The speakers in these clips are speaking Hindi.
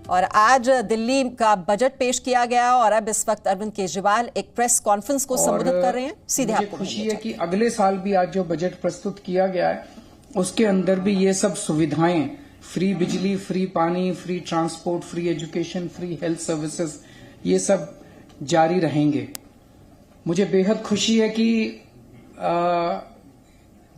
और आज दिल्ली का बजट पेश किया गया और अब इस वक्त अरविंद केजरीवाल एक प्रेस कॉन्फ्रेंस को संबोधित कर रहे हैं। सीधे आपको खुशी है कि अगले साल भी आज जो बजट प्रस्तुत किया गया है उसके अंदर भी ये सब सुविधाएं, फ्री बिजली, फ्री पानी, free transport, free education, free health services, ये सब जारी रहेंगे। मुझे बेहद खुशी है कि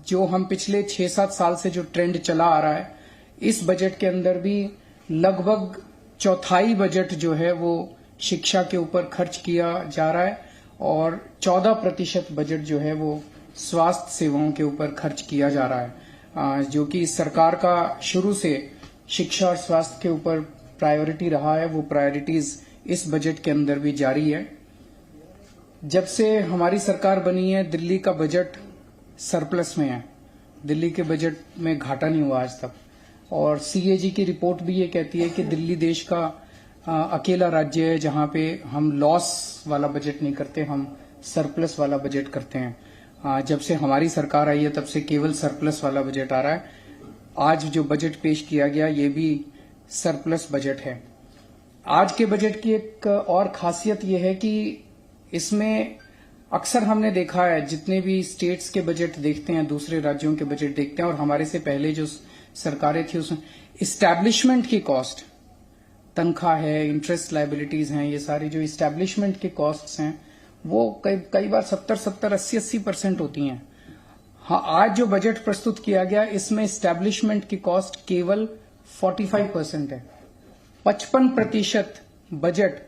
जो हम पिछले 6-7 साल से जो ट्रेंड चला आ रहा है, इस बजट के अंदर भी लगभग चौथाई बजट जो है वो शिक्षा के ऊपर खर्च किया जा रहा है और 14% बजट जो है वो स्वास्थ्य सेवाओं के ऊपर खर्च किया जा रहा है, जो कि सरकार का शुरू से शिक्षा और स्वास्थ्य के ऊपर प्रायोरिटी रहा है। वो प्रायोरिटीज इस बजट के अंदर भी जारी है। जब से हमारी सरकार बनी है, दिल्ली का बजट सरप्लस में है। दिल्ली के बजट में घाटा नहीं हुआ आज तक। और सीएजी की रिपोर्ट भी ये कहती है कि दिल्ली देश का अकेला राज्य है जहां पे हम लॉस वाला बजट नहीं करते, हम सरप्लस वाला बजट करते हैं। जब से हमारी सरकार आई है तब से केवल सरप्लस वाला बजट आ रहा है। आज जो बजट पेश किया गया ये भी सरप्लस बजट है। आज के बजट की एक और खासियत ये है कि इसमें अक्सर हमने देखा है, जितने भी स्टेट्स के बजट देखते हैं, दूसरे राज्यों के बजट देखते हैं और हमारे से पहले जो सरकारें थी उसमें इस्टेब्लिशमेंट की कॉस्ट, तनख्वाह है, इंटरेस्ट लायबिलिटीज हैं, ये सारी जो इस्टेब्लिशमेंट की कॉस्ट्स हैं वो कई बार 70, 80% होती हैं। हाँ, आज जो बजट प्रस्तुत किया गया इसमें इस्टेब्लिशमेंट की कॉस्ट केवल 45% है। 55% बजट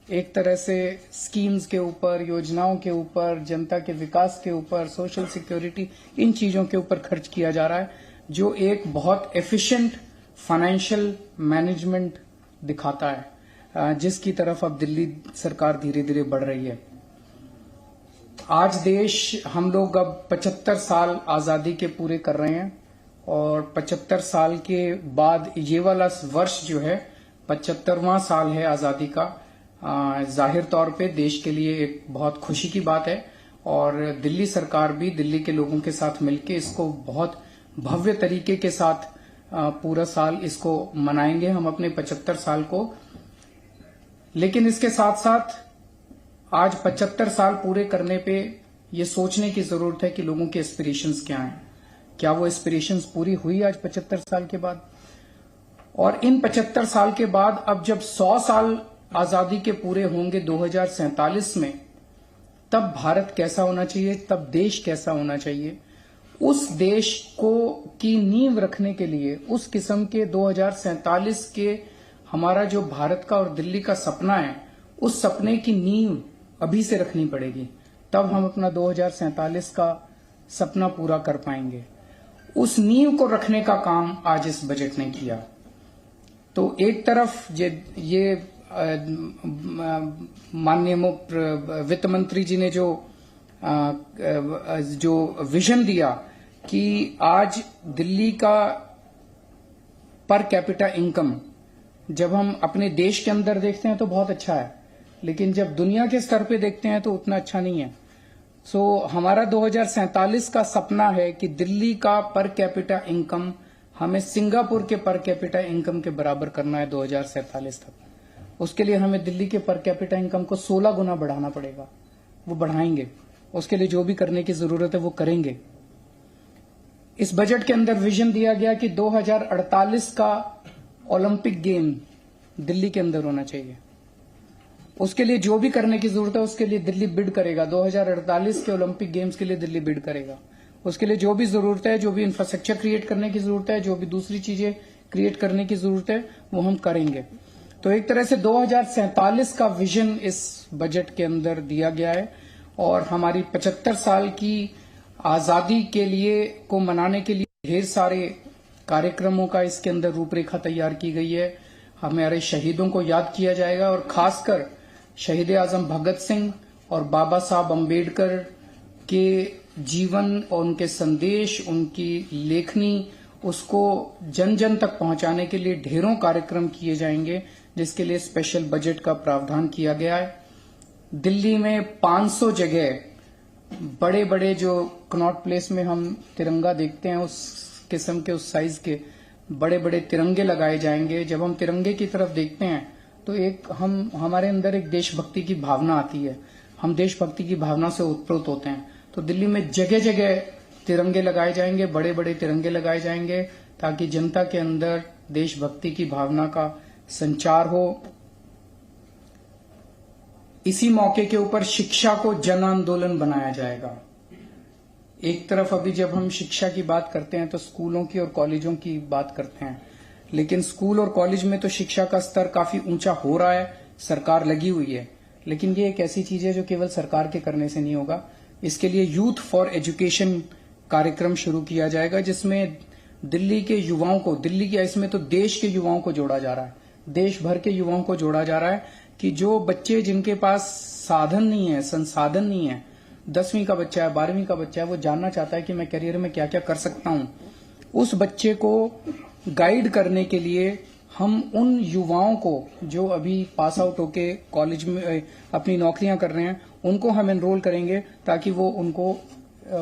एक तरह से स्कीम्स के ऊपर, योजनाओं के ऊपर, जनता के विकास के ऊपर, सोशल सिक्योरिटी, इन चीजों के ऊपर खर्च किया जा रहा है, जो एक बहुत एफिशिएंट फाइनेंशियल मैनेजमेंट दिखाता है, जिसकी तरफ अब दिल्ली सरकार धीरे धीरे बढ़ रही है। आज देश, हम लोग अब 75 साल आजादी के पूरे कर रहे हैं और 75 साल के बाद ये वाला वर्ष जो है 75वां साल है आजादी का। जाहिर तौर पे देश के लिए एक बहुत खुशी की बात है और दिल्ली सरकार भी दिल्ली के लोगों के साथ मिलकर इसको बहुत भव्य तरीके के साथ पूरा साल इसको मनाएंगे हम अपने 75 साल को। लेकिन इसके साथ साथ आज 75 साल पूरे करने पे ये सोचने की जरूरत है कि लोगों के एस्पिरेशंस क्या हैं, क्या वो एस्पिरेशंस पूरी हुई आज 75 साल के बाद। और इन 75 साल के बाद अब जब 100 साल आजादी के पूरे होंगे 2047 में, तब भारत कैसा होना चाहिए, तब देश कैसा होना चाहिए, उस देश को की नींव रखने के लिए, उस किस्म के 2047 के हमारा जो भारत का और दिल्ली का सपना है, उस सपने की नींव अभी से रखनी पड़ेगी, तब हम अपना 2047 का सपना पूरा कर पाएंगे। उस नींव को रखने का काम आज इस बजट ने किया। तो एक तरफ ये माननीय वित्त मंत्री जी ने जो विजन दिया कि आज दिल्ली का पर कैपिटा इनकम जब हम अपने देश के अंदर देखते हैं तो बहुत अच्छा है, लेकिन जब दुनिया के स्तर पे देखते हैं तो उतना अच्छा नहीं है। सो हमारा 2047 का सपना है कि दिल्ली का पर कैपिटा इनकम हमें सिंगापुर के पर कैपिटा इनकम के बराबर करना है 2047 तक। उसके लिए हमें दिल्ली के पर कैपिटा इनकम को 16 गुना बढ़ाना पड़ेगा। वो बढ़ाएंगे, उसके लिए जो भी करने की जरूरत है वो करेंगे। इस बजट के अंदर विजन दिया गया कि 2048 का ओलंपिक गेम दिल्ली के अंदर होना चाहिए। उसके लिए जो भी करने की जरूरत है उसके लिए दिल्ली बिड करेगा। 2048 के ओलंपिक गेम्स के लिए दिल्ली बिड करेगा। उसके लिए जो भी जरूरत है, जो भी इंफ्रास्ट्रक्चर क्रिएट करने की जरूरत है, जो भी दूसरी चीजें क्रिएट करने की जरूरत है, वो हम करेंगे। तो एक तरह से 2047 का विजन इस बजट के अंदर दिया गया है और हमारी 75 साल की आजादी के लिए को मनाने के लिए ढेर सारे कार्यक्रमों का इसके अंदर रूपरेखा तैयार की गई है। हमारे शहीदों को याद किया जाएगा और खासकर शहीद आजम भगत सिंह और बाबा साहब अम्बेडकर के जीवन और उनके संदेश, उनकी लेखनी, उसको जन जन तक पहुंचाने के लिए ढेरों कार्यक्रम किए जाएंगे, जिसके लिए स्पेशल बजट का प्रावधान किया गया है। दिल्ली में 500 जगह बड़े बड़े जो कनॉट प्लेस में हम तिरंगा देखते हैं उस किस्म के, उस साइज के बड़े बड़े तिरंगे लगाए जाएंगे। जब हम तिरंगे की तरफ देखते हैं तो हमारे अंदर एक देशभक्ति की भावना आती है, हम देशभक्ति की भावना से उत्प्रोत होते हैं। तो दिल्ली में जगह जगह तिरंगे लगाए जाएंगे, बड़े बड़े तिरंगे लगाए जाएंगे, ताकि जनता के अंदर देशभक्ति की भावना का संचार हो। इसी मौके के ऊपर शिक्षा को जन आंदोलन बनाया जाएगा। एक तरफ अभी जब हम शिक्षा की बात करते हैं तो स्कूलों की और कॉलेजों की बात करते हैं, लेकिन स्कूल और कॉलेज में तो शिक्षा का स्तर काफी ऊंचा हो रहा है, सरकार लगी हुई है। लेकिन ये एक ऐसी चीज है जो केवल सरकार के करने से नहीं होगा। इसके लिए यूथ फॉर एजुकेशन कार्यक्रम शुरू किया जाएगा, जिसमें दिल्ली के युवाओं को, दिल्ली के इसमें तो देश के युवाओं को जोड़ा जा रहा है, देश भर के युवाओं को जोड़ा जा रहा है कि जो बच्चे जिनके पास साधन नहीं है, संसाधन नहीं है, 10वीं का बच्चा है, 12वीं का बच्चा है, वो जानना चाहता है कि मैं करियर में क्या क्या कर सकता हूं, उस बच्चे को गाइड करने के लिए हम उन युवाओं को जो अभी पास आउट होके कॉलेज में अपनी नौकरियां कर रहे हैं, उनको हम एनरोल करेंगे ताकि वो उनको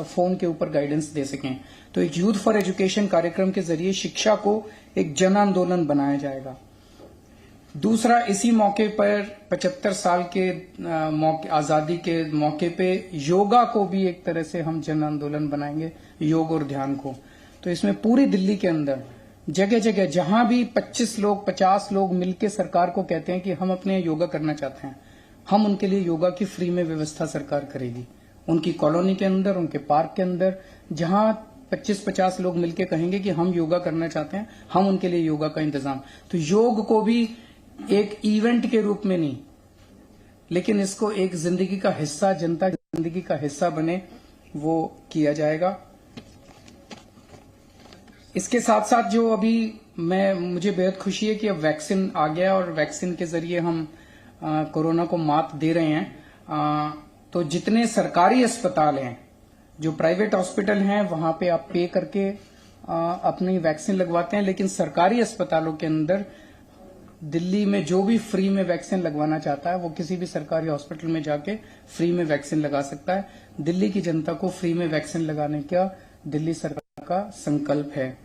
फोन के ऊपर गाइडेंस दे सकें। तो एक यूथ फॉर एजुकेशन कार्यक्रम के जरिए शिक्षा को एक जन आंदोलन बनाया जाएगा। दूसरा, इसी मौके पर 75 साल के आजादी के मौके पे योगा को भी एक तरह से हम जन आंदोलन बनाएंगे, योग और ध्यान को। तो इसमें पूरी दिल्ली के अंदर जगह जगह जहां भी 25 लोग 50 लोग मिलकर सरकार को कहते हैं कि हम अपने योगा करना चाहते हैं, हम उनके लिए योगा की फ्री में व्यवस्था सरकार करेगी। उनकी कॉलोनी के अंदर, उनके पार्क के अंदर जहां 25-50 लोग मिलकर कहेंगे कि हम योगा करना चाहते हैं, हम उनके लिए योगा का इंतजाम। तो योग को भी एक इवेंट के रूप में नहीं, लेकिन इसको एक जिंदगी का हिस्सा, जनता की जिंदगी का हिस्सा बने, वो किया जाएगा। इसके साथ साथ जो अभी मुझे बेहद खुशी है कि अब वैक्सीन आ गया और वैक्सीन के जरिए हम कोरोना को मात दे रहे हैं। तो जितने सरकारी अस्पताल हैं, जो प्राइवेट हॉस्पिटल हैं, वहां पे आप पे करके अपनी वैक्सीन लगवाते हैं, लेकिन सरकारी अस्पतालों के अंदर दिल्ली में जो भी फ्री में वैक्सीन लगवाना चाहता है वो किसी भी सरकारी हॉस्पिटल में जाके फ्री में वैक्सीन लगा सकता है। दिल्ली की जनता को फ्री में वैक्सीन लगाने का दिल्ली सरकार का संकल्प है।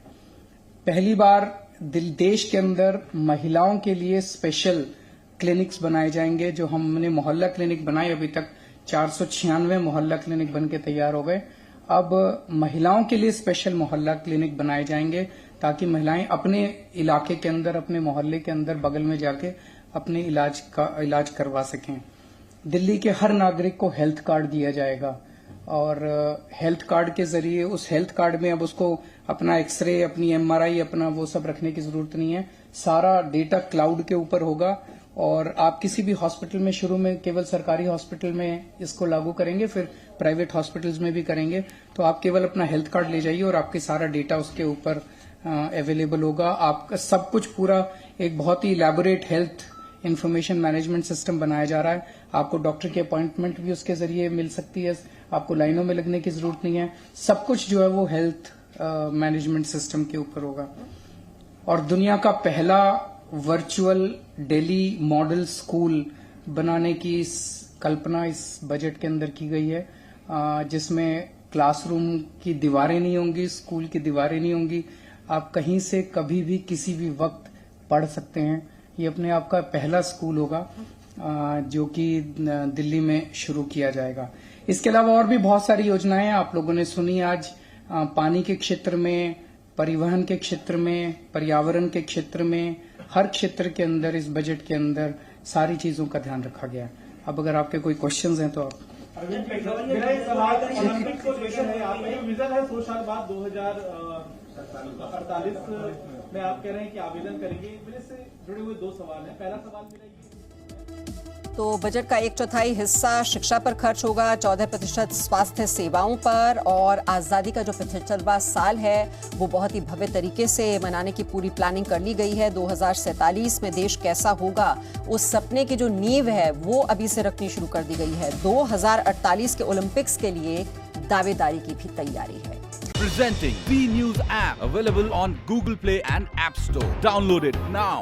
पहली बार देश के अंदर महिलाओं के लिए स्पेशल क्लिनिक्स बनाए जाएंगे। जो हमने मोहल्ला क्लिनिक बनाए, अभी तक 496 मोहल्ला क्लिनिक बनके तैयार हो गए। अब महिलाओं के लिए स्पेशल मोहल्ला क्लिनिक बनाए जाएंगे ताकि महिलाएं अपने इलाके के अंदर, अपने मोहल्ले के अंदर, बगल में जाके अपने इलाज करवा सकें। दिल्ली के हर नागरिक को हेल्थ कार्ड दिया जाएगा और हेल्थ कार्ड के जरिए, उस हेल्थ कार्ड में अब उसको अपना एक्सरे, अपनी MRI, अपना वो सब रखने की जरूरत नहीं है। सारा डेटा क्लाउड के ऊपर होगा और आप किसी भी हॉस्पिटल में, शुरू में केवल सरकारी हॉस्पिटल में इसको लागू करेंगे, फिर प्राइवेट हॉस्पिटल्स में भी करेंगे। तो आप केवल अपना हेल्थ कार्ड ले जाइए और आपके सारा डेटा उसके ऊपर अवेलेबल होगा। आपका सब कुछ पूरा एक बहुत ही elaborate health information management system बनाया जा रहा है। आपको डॉक्टर की अपॉइंटमेंट भी उसके जरिए मिल सकती है, आपको लाइनों में लगने की जरूरत नहीं है। सब कुछ जो है वो हेल्थ मैनेजमेंट सिस्टम के ऊपर होगा। और दुनिया का पहला वर्चुअल दिल्ली मॉडल स्कूल बनाने की कल्पना इस बजट के अंदर की गई है, जिसमें क्लासरूम की दीवारें नहीं होंगी, स्कूल की दीवारें नहीं होंगी। आप कहीं से कभी भी किसी भी वक्त पढ़ सकते हैं। ये अपने आप का पहला स्कूल होगा जो कि दिल्ली में शुरू किया जाएगा। इसके अलावा और भी बहुत सारी योजनाएं आप लोगों ने सुनी आज। पानी के क्षेत्र में, परिवहन के क्षेत्र में, पर्यावरण के क्षेत्र में, हर क्षेत्र के अंदर इस बजट के अंदर सारी चीजों का ध्यान रखा गया है। अब अगर आपके कोई क्वेश्चंस हैं तो आप। मेरा एक सवाल ओलंपिक्स को लेकर है, आपका जो विजन है 100 साल बाद 2048 में आप कह रहे हैं कि आवेदन करेंगे। मेरे से जुड़े हुए 2 सवाल हैं। पहला सवाल मेरा तो बजट का 1/4 हिस्सा शिक्षा पर खर्च होगा, 14% स्वास्थ्य सेवाओं पर, और आज़ादी का जो 75वां साल है वो बहुत ही भव्य तरीके से मनाने की पूरी प्लानिंग कर ली गई है। 2047 में देश कैसा होगा, उस सपने की जो नींव है वो अभी से रखनी शुरू कर दी गई है। 2048 के ओलंपिक्स के लिए दावेदारी की भी तैयारी है। Presenting B News app, available on Google Play and App Store. Download it now.